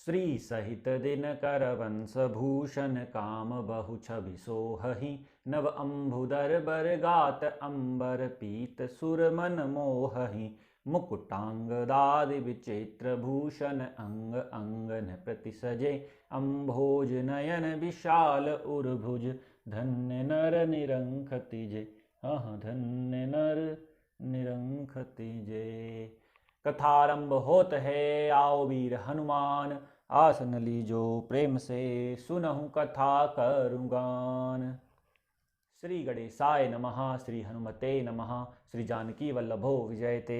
श्री सहित दिनकर वंश भूषण काम बहु छवि सोहहि नव अम्बुदर बर गात अंबर पीत सुर मन मोहहि मुकुटांगदादि विचित्र भूषण अंग अंगन प्रति सजे अम्भोज नयन विशाल उर्भुज धन्य नर निरंखति जे। हाँ, धन्य नर निरंखति जे। कथारंभ होत है, आओ वीर हनुमान, आसन लीजो प्रेम से सुनहु कथा करुगान। श्री गणेशाय नमः। श्री हनुमते नमः। श्री जानकी वल्लभो विजयते।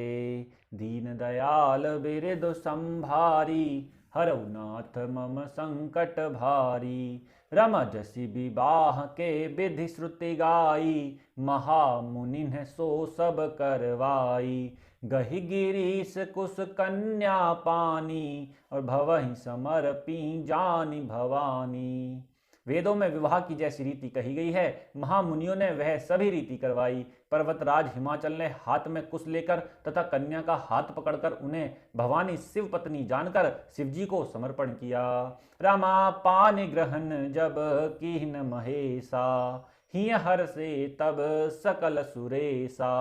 दीन दयाल बिरदु संभारी हरौ नाथ मम संकट भारी। रमजसि विवाह के विधि श्रुति गाई महामुनि सो सब करवाई। गहि गिरीश कुश कन्या पानी और भवहि समर्पी जानी भवानी। वेदों में विवाह की जैसी रीति कही गई है, महामुनियों ने वह सभी रीति करवाई। पर्वतराज हिमाचल ने हाथ में कुश लेकर तथा कन्या का हाथ पकड़कर उन्हें भवानी शिव पत्नी जानकर शिवजी को समर्पण किया। रामा पानि ग्रहण जब कीन महेशा हिय हर से तब सकल सुरेशा।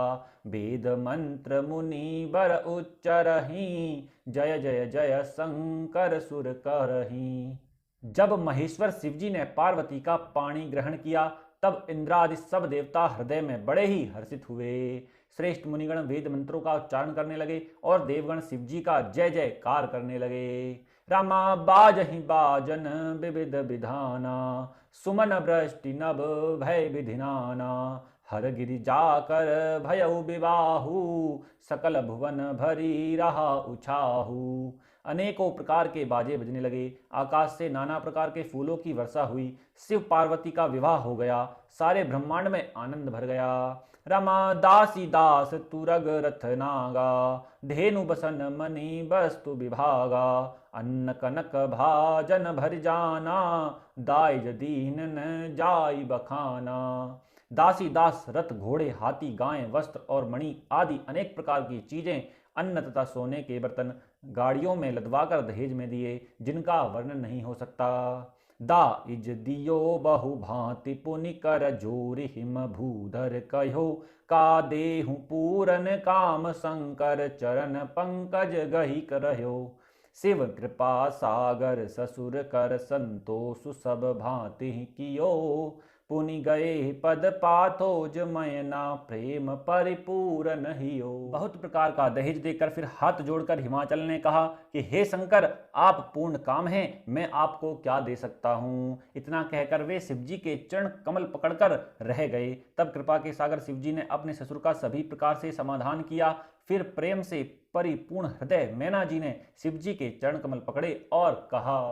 वेद मंत्र मुनि बर उच्चरहि जय जय जय शंकर सुर करहि। जब महेश्वर शिवजी ने पार्वती का पाणी ग्रहण किया तब इंद्रादि सब देवता हृदय में बड़े ही हर्षित हुए। श्रेष्ठ मुनिगण वेद मंत्रों का उच्चारण करने लगे और देवगण शिवजी का जय जयकार करने लगे। रामा बाजहि बाजन विविध विधाना सुमन वृष्टि नभ भय विधिनाना। हर गिरि जाकर भयउ विवाहु सकल भुवन भरी रहा उछाहु। अनेकों प्रकार के बाजे बजने लगे, आकाश से नाना प्रकार के फूलों की वर्षा हुई, शिव पार्वती का विवाह हो गया, सारे ब्रह्मांड में आनंद भर गया। रमा दासी दास तुरग रथ नागा धेनु बसन मणि वस्तु विभागा। अन्न कनक भाजन भर जाना दाय दीन न जाय बखाना। दासी दास रथ घोड़े हाथी गायें वस्त्र और मणि आदि अनेक प्रकार की चीजें अन्न तथा सोने के बर्तन गाड़ियों में लदवाकर दहेज में दिए, जिनका वर्णन नहीं हो सकता। दा इज दियो बहु भांति पुनि कर जोर हिम भूधर कहो। का देहु पूरन काम शंकर चरण पंकज गही करहो। शिव कृपा सागर ससुर कर संतोष सब भांति कियो। पुनि गए पद पाथोज मयना प्रेम परिपूर्ण हियो। बहुत प्रकार का दहेज देकर फिर हाथ जोड़कर हिमाचल ने कहा कि हे शंकर, आप पूर्ण काम हैं, मैं आपको क्या दे सकता हूँ। इतना कहकर वे शिवजी के चरण कमल पकड़कर रह गए। तब कृपा के सागर शिवजी ने अपने ससुर का सभी प्रकार से समाधान किया। फिर प्रेम से परिपूर्ण हृदय मैना जी ने शिवजी के चरण कमल पकड़े और कहा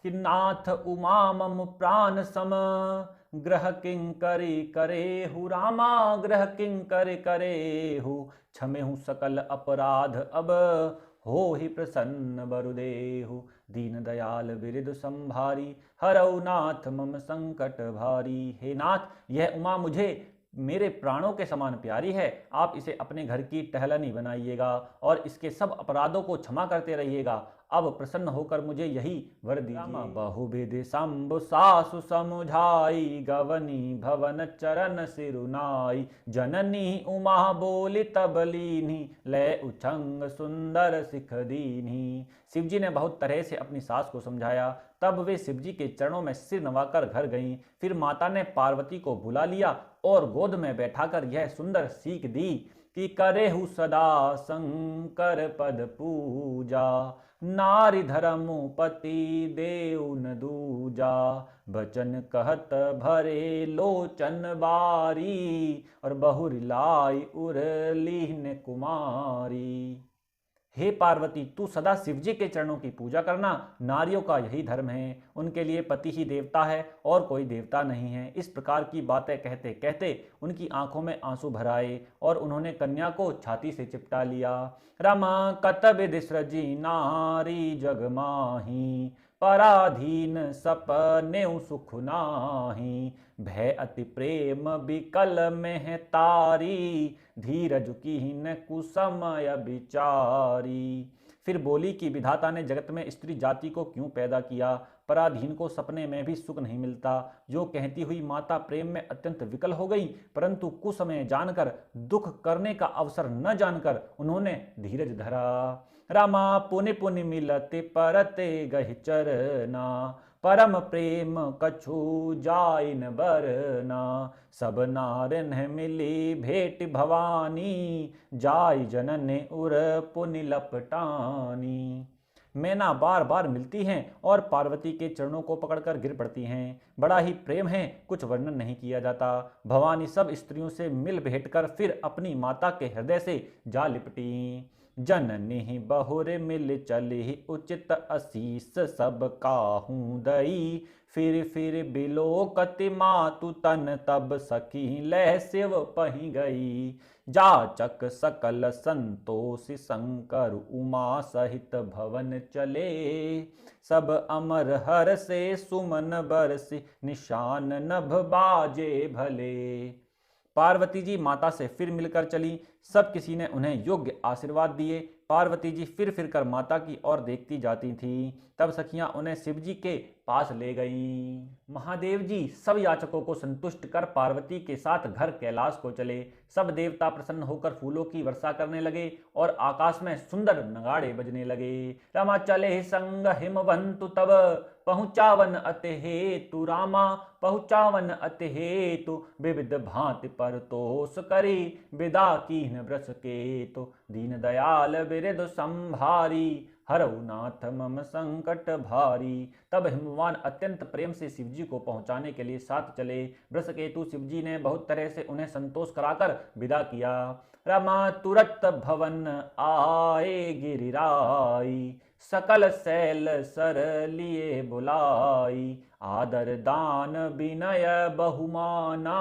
कि नाथ उमा मम प्राण सम ग्रह किंकरी करे हु। रामा ग्रह किंकर करे हु। क्षमे हूँ सकल अपराध अब हो ही प्रसन्न बरुदेहु। दीन दयाल बिरदु संभारी हरौ नाथ मम संकट भारी। हे नाथ, यह उमा मुझे मेरे प्राणों के समान प्यारी है। आप इसे अपने घर की टहलनी बनाइएगा और इसके सब अपराधों को क्षमा करते रहिएगा। अब प्रसन्न होकर मुझे यही वर दीजिए। बहुविधि शंभु सासु समुझाई गवनी भवन चरण सिरुनाई। जननी उमा बोली तब लीनी ले उछंग सुंदर सिख दीनी। शिवजी ने बहुत तरह से अपनी सास को समझाया। तब वे शिवजी के चरणों में सिर नवाकर घर गईं। फिर माता ने पार्वती को बुला लिया और गोद में बैठाकर यह सुंदर सीख दी कि करेहु सदा शंकर पद पूजा। नारी धर्मपति देव न दूजा। बचन कहत भरे लोचन बारी और बहुर लाई उरलीन कुमारी। हे पार्वती, तू सदा शिवजी के चरणों की पूजा करना। नारियों का यही धर्म है, उनके लिए पति ही देवता है और कोई देवता नहीं है। इस प्रकार की बातें कहते कहते उनकी आंखों में आंसू भर आए और उन्होंने कन्या को छाती से चिपटा लिया। रमा कतविधि सृजी नारी जग माही। पराधीन सपने सुख नाही। भय अति प्रेम बिकल में तारी। धीरज कीन कुसमय विचारी। फिर बोली कि विधाता ने जगत में स्त्री जाति को क्यों पैदा किया? पराधीन को सपने में भी सुख नहीं मिलता। जो कहती हुई माता प्रेम में अत्यंत विकल हो गई, परंतु कुसमय जानकर, दुख करने का अवसर न जानकर उन्होंने धीरज धरा। रामा पुनि पुनि मिलते परते गहि चरना, परम प्रेम कछु जाय न बरना। सब नारन मिली भेट भवानी, जाय जनन उर पुनि लपटानी। मैना बार बार मिलती हैं और पार्वती के चरणों को पकड़कर गिर पड़ती हैं। बड़ा ही प्रेम है, कुछ वर्णन नहीं किया जाता। भवानी सब स्त्रियों से मिल भेंटकर फिर अपनी माता के हृदय से जा लिपटी। जननी बहुर मिल चली, उचित असीस सब काहू दई। फिर बिलोकति मातु तन, तब सखी लह शिव पही गई। जाचक सकल संतोषि, शंकर उमा सहित भवन चले। सब अमर हर से सुमन बरसि, निशान नभ बाजे भले। पार्वती जी माता से फिर मिलकर चली। सब किसी ने उन्हें योग्य आशीर्वाद दिए। पार्वती जी फिर कर माता की ओर देखती जाती थीं। तब सखियां उन्हें शिव जी के पास ले गईं। महादेव जी सब याचकों को संतुष्ट कर पार्वती के साथ घर कैलाश को चले। सब देवता प्रसन्न होकर फूलों की वर्षा करने लगे और आकाश में सुंदर नगाड़े बजने लगे। रामा चले संग हिमवंतु, तब पहुँचावन अति हेतु। रामा पहुँचावन अति हेतु, विविध भांति पर तोष करी। विदा कीन ब्रस केतु, दीन दयाल बिरद संभारी। हरऊ नाथ मम संकट भारी। तब हिमवान अत्यंत प्रेम से शिवजी को पहुंचाने के लिए साथ चले। वृषकेतु शिवजी ने बहुत तरह से उन्हें संतोष कराकर विदा किया। रमा तुरत भवन आए गिरिराई, सकल शैल सर लिए बुलाई। आदर दान विनय बहुमाना,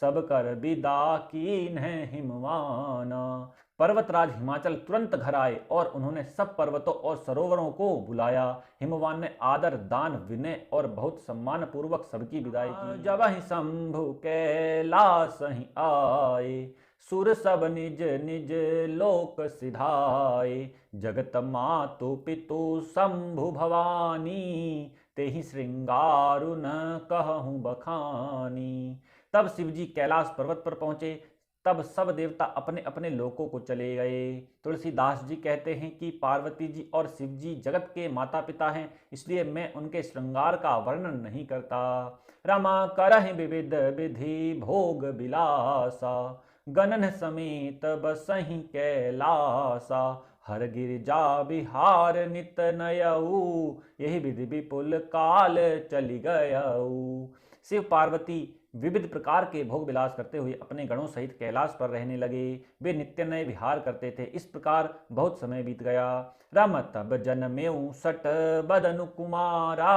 सब कर विदा कीन है हिमवाना। पर्वतराज हिमाचल तुरंत घर आए और उन्होंने सब पर्वतों और सरोवरों को बुलाया। हिमवान ने आदर दान विनय और बहुत सम्मान पूर्वक सबकी विदाई की। जब ही शंभु कैलाश ही आए, सुर सब निज निज लोक सिधाए। जगत मातु पितु शंभु भवानी, तेहि श्रृंगारु न कहूँ बखानी। तब शिवजी कैलाश पर्वत पर पहुंचे। तब सब देवता अपने अपने लोकों को चले गए। तुलसीदास जी कहते हैं कि पार्वती जी और शिव जी जगत के माता पिता हैं, इसलिए मैं उनके श्रृंगार का वर्णन नहीं करता। रमा करहि विविध विधि भोग विलासा, गणन समेत बसहि कैलासा। हर गिरिजा बिहार नित नयऊ, यही विधि विपुल काल चली गयऊ। शिव पार्वती विविध प्रकार के भोग विलास करते हुए अपने गणों सहित कैलाश पर रहने लगे। वे नित्य नए विहार करते थे। इस प्रकार बहुत समय बीत गया। राम तब जनमेऊ सट बदनु कुमारा,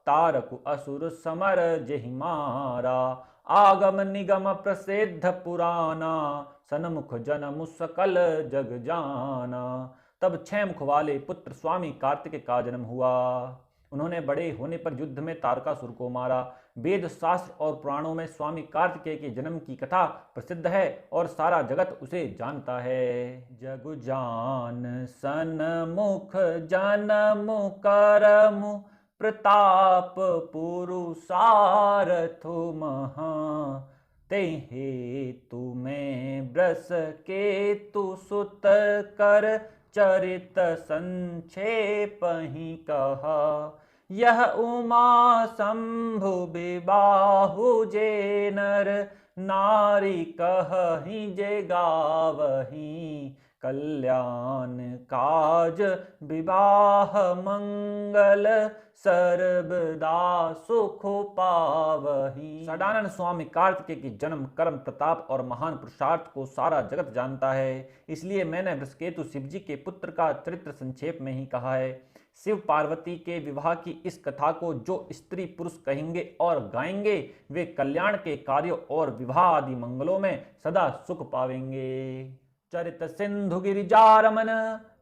तारकु असुर समर जेहि मारा। आगम निगम प्रसिद्ध पुराना, सनमुख जनमु सकल जग जाना। तब 6 मुख वाले पुत्र स्वामी कार्तिक का जन्म हुआ। उन्होंने बड़े होने पर युद्ध में तारकासुर को मारा। वेद शास्त्र और पुराणों में स्वामी कार्तिकेय के जन्म की कथा प्रसिद्ध है और सारा जगत उसे जानता है। जगु जान सनमुख जनमु करमु, प्रताप पुरुषारथु महा। तेहि तुम्हें ब्रस केतु सुत कर, चरित संक्षेप ही कहा। यह उमा शंभु विबाहु, जे नर नारी कहहि जे गावहि। कल्याण काज विवाह मंगल, सर्वदा सुख पावहि। सदानंद स्वामी कार्तिकेय की जन्म, कर्म, प्रताप और महान पुरुषार्थ को सारा जगत जानता है, इसलिए मैंने वृषकेतु शिवजी के पुत्र का चरित्र संक्षेप में ही कहा है। शिव पार्वती के विवाह की इस कथा को जो स्त्री पुरुष कहेंगे और गाएंगे, वे कल्याण के कार्यों और विवाह आदि मंगलों में सदा सुख पावेंगे। चरित सिंधु गिरिजारमन,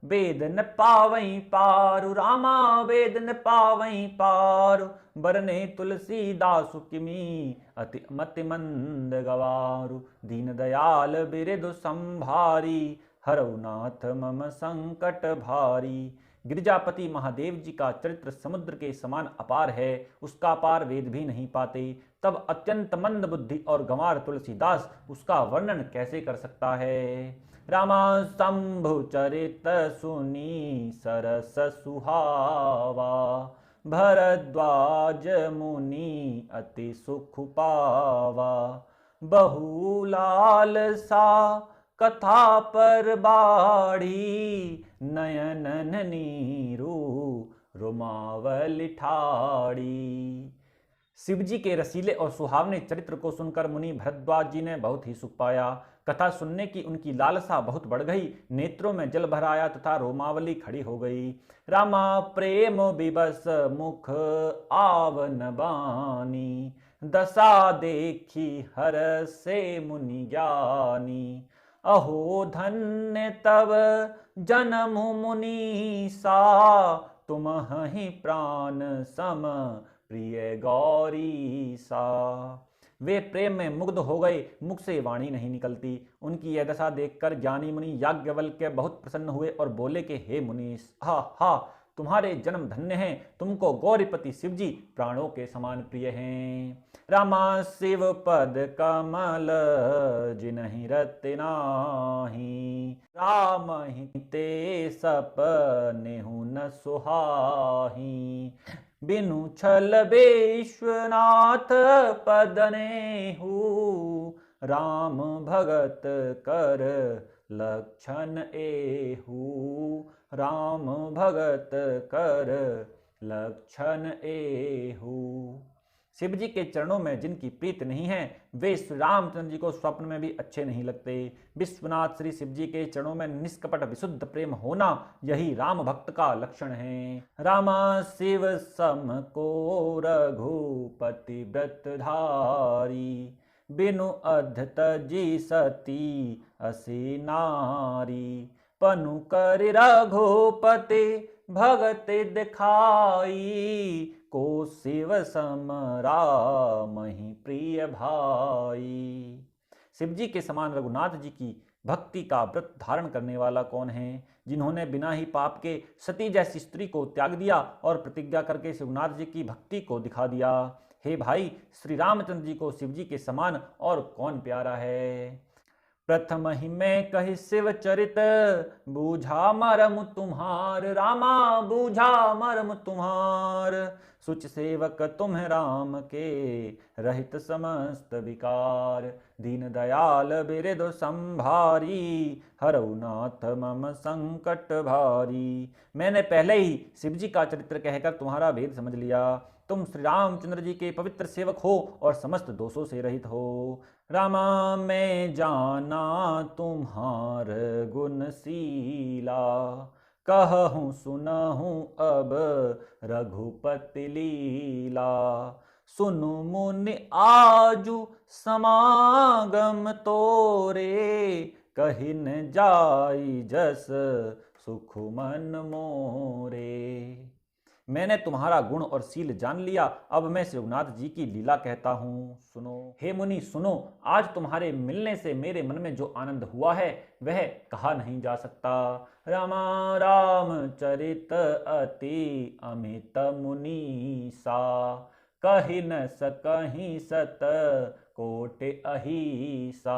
वेद न पावई पारु। रामा वेद न पावई पारु, बरने तुलसीदासु किमी। अति मति मंद गवारु, दीन दयाल बिरदु संभारी। हरौ नाथ मम संकट भारी। गिरिजापति महादेव जी का चरित्र समुद्र के समान अपार है, उसका पार वेद भी नहीं पाते। तब अत्यंत मंद बुद्धि और गंवार तुलसीदास उसका वर्णन कैसे कर सकता है। रामा शंभु चरित सुनी सरस सुहावा, भरद्वाज मुनि अति सुख पावा। बहुलाल सा कथा पर बाढ़ी, नयन नीरू रुमावल ठाड़ी। शिवजी के रसीले और सुहावने चरित्र को सुनकर मुनि भरद्वाज जी ने बहुत ही सुख पाया। कथा सुनने की उनकी लालसा बहुत बढ़ गई, नेत्रों में जल भर आया तथा रोमावली खड़ी हो गई। रामा प्रेम विवश मुख आवन बानी, दशा देखी हर से मुनि ज्ञानी। अहो धन्य तब जन्म मुनीसा, तुम ही प्राण सम प्रिय गौरी सा। वे प्रेम में मुग्ध हो गए, मुख से वाणी नहीं निकलती। उनकी यह दशा देखकर ज्ञानी मुनि याज्ञवल्क्य बहुत प्रसन्न हुए और बोले कि हे मुनीश, हा हा, तुम्हारे जन्म धन्य हैं, तुमको गौरीपति शिवजी प्राणों के समान प्रिय हैं। रामा शिव पद कमल जिनहि रति नाही, राम ही ते सपनेहु न सुहाही। बिनु छल विश्वनाथ पदनेहु, राम भगत कर लक्षण एहू। राम भगत कर लक्षण एहू। शिव जी के चरणों में जिनकी प्रीत नहीं है, वे श्री रामचंद्र जी को स्वप्न में भी अच्छे नहीं लगते। विश्वनाथ श्री शिव जी के चरणों में निष्कपट विशुद्ध प्रेम होना, यही राम भक्त का लक्षण है। रामा शिव सम को रघुपति व्रत धारी, बिनु अध तजी सती असी नारी। पनु कर रघुपति भगत दिखाई, को शिव सम राम ही प्रिय भाई। शिव जी के समान रघुनाथ जी की भक्ति का व्रत धारण करने वाला कौन है, जिन्होंने बिना ही पाप के सती जैसी स्त्री को त्याग दिया और प्रतिज्ञा करके शिवनाथ जी की भक्ति को दिखा दिया। हे भाई, श्री रामचंद्र जी को शिव जी के समान और कौन प्यारा है। प्रथम ही मैं कही शिव चरित, बूझा मरम तुम्हार। रामा बूझा मरम तुम्हार, सुच सेवक तुम राम के, रहित समस्त विकार। दीन दयाल बिरद संभारी, हरौ नाथ मम संकट भारी। मैंने पहले ही शिव जी का चरित्र कहकर तुम्हारा भेद समझ लिया। तुम श्री रामचंद्र जी के पवित्र सेवक हो और समस्त दोषों से रहित हो। रामा मैं जाना तुम्हार गुणशीला, कहूँ सुनहूँ अब रघुपति लीला। सुनु मुनि आजु समागम तोरे, कहि न जाई जस सुख मन मोरे। मैंने तुम्हारा गुण और शील जान लिया, अब मैं शिवनाथ जी की लीला कहता हूँ, सुनो। हे मुनि सुनो, आज तुम्हारे मिलने से मेरे मन में जो आनंद हुआ है वह कहा नहीं जा सकता। रामा राम चरित अति अमित मुनीसा, कहि न सकहि सत कोटि अहिसा।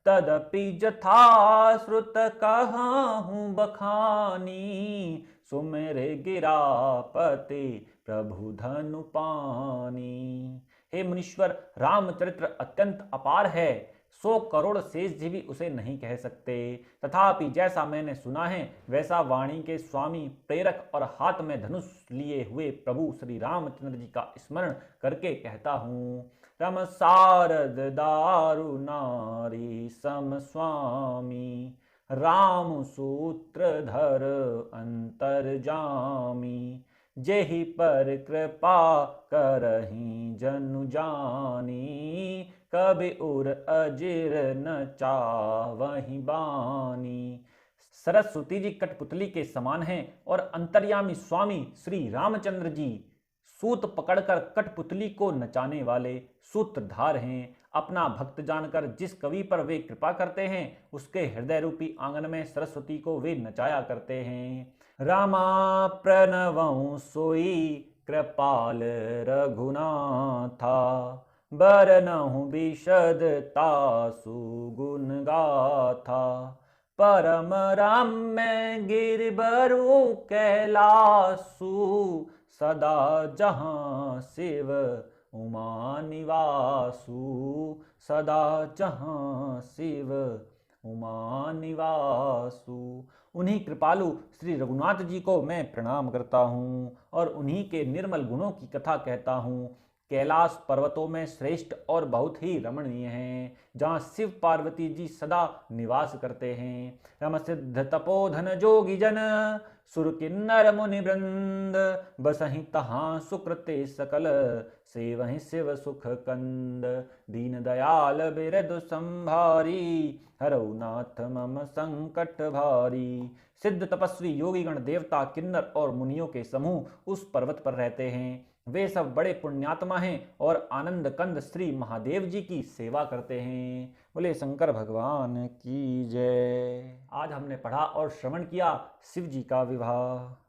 तदपि जथा श्रुत कहूँ बखानी, सुमेरे गिरापति प्रभु धनु पानी। हे मुनीश्वर, रामचरित्र अत्यंत अपार है, 100 करोड़ शेष जी भी उसे नहीं कह सकते। तथापि जैसा मैंने सुना है वैसा वाणी के स्वामी, प्रेरक और हाथ में धनुष लिए हुए प्रभु श्री रामचंद्र जी का स्मरण करके कहता हूँ। रम शारद दारु नारी सम स्वामी, राम सूत्रधर अंतर जामी। जेहि पर कृपा करहि जनु जानी, कभी उर अजिर न चावहि बानी। सरस्वती जी कठपुतली के समान हैं और अंतर्यामी स्वामी श्री रामचंद्र जी सूत पकड़कर कठपुतली को नचाने वाले सूत्रधार हैं। अपना भक्त जानकर जिस कवि पर वे कृपा करते हैं उसके हृदय रूपी आंगन में सरस्वती को वे नचाया करते हैं। रामा प्रणवं सोई कृपाल रघुनाथा, बरनहु विशदता सुगुण गाथा। परम राम्य गिरबरु कैलासु, सदा जहाँ शिव उमा निवासु, सदा जहाँ शिव उमा निवासु। उन्हीं कृपालु श्री रघुनाथ जी को मैं प्रणाम करता हूँ और उन्हीं के निर्मल गुणों की कथा कहता हूँ। कैलाश पर्वतों में श्रेष्ठ और बहुत ही रमणीय हैं, जहाँ शिव पार्वती जी सदा निवास करते हैं। रम सिद्ध तपोधन जोगी जन, सुर किन्नर मुनि वृंद, बसहि तहाँ सुकृते सकल, सेवहि शिव सुख कंद। दीन दयाल बिरदु संभारी, हरौ नाथ मम संकट भारी। सिद्ध तपस्वी योगीगण देवता किन्नर और मुनियों के समूह उस पर्वत पर रहते हैं। वे सब बड़े पुण्यात्मा हैं और आनंद कंद श्री महादेव जी की सेवा करते हैं। बोले शंकर भगवान की जय। आज हमने पढ़ा और श्रवण किया शिव जी का विवाह।